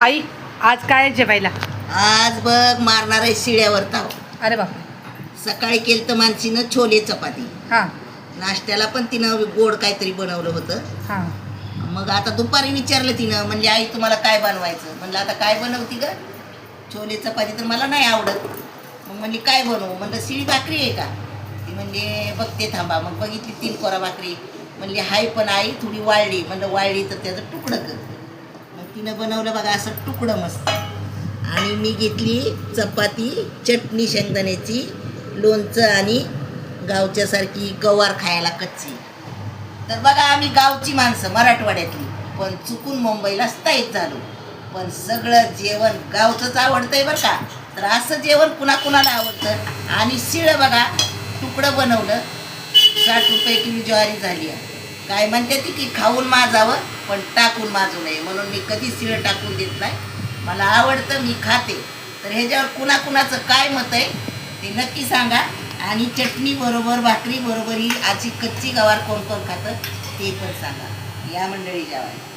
आई आज काय जेवायला? आज बघ मारणार आहे शिळ्यावर ताव. अरे बापरे. सकाळी केलं तर मानसीनं छोले चपाती, हां नाश्त्याला पण तिनं गोड काहीतरी बनवलं होतं. हां मग आता दुपारी विचारलं तिनं, म्हणजे आई तुम्हाला काय बनवायचं? म्हणलं आता काय बनवती ग? छोले चपाती तर मला नाही आवडत. मग म्हणली काय बनवू? म्हणलं शिळी भाकरी आहे का? ती म्हणजे बघते थांबा. मग बघितली 3 कोरा भाकरी. म्हणली हाय पण आई थोडी वाळली. म्हणलं वाळली तर त्याचं तुकडं कर. मग तिनं बनवलं बघा असं तुकडं मस्त. आणि मी घेतली चपाती, चटणी शेंगदाण्याची, लोणचं आणि गावच्यासारखी गवार खायला कच्ची. तर बघा आम्ही गावची माणसं मराठवाड्यातली, पण चुकून मुंबईला स्थायिक झालो. पण सगळं जेवण गावचंच आवडतंय बरं का. तर असं जेवण कुणाकुणाला आवडतं. आणि शिळं बघा तुकडं बनवलं, 60 रुपये किलो ज्वारी झाली आहे. काय म्हणते ती की खाऊन माजावं पण टाकून माजू नये, म्हणून मी कधी शिळं टाकून देत नाही. मला आवडतं, मी खाते. तर ह्याच्यावर कुणाकुणाचं काय मत आहे ते नक्की सांगा. आणि चटणी बरोबर भाकरी बरोबर ही आजी कच्ची गवार कोण कोण खातं ते पण सांगा. या मंडळी जेवायला.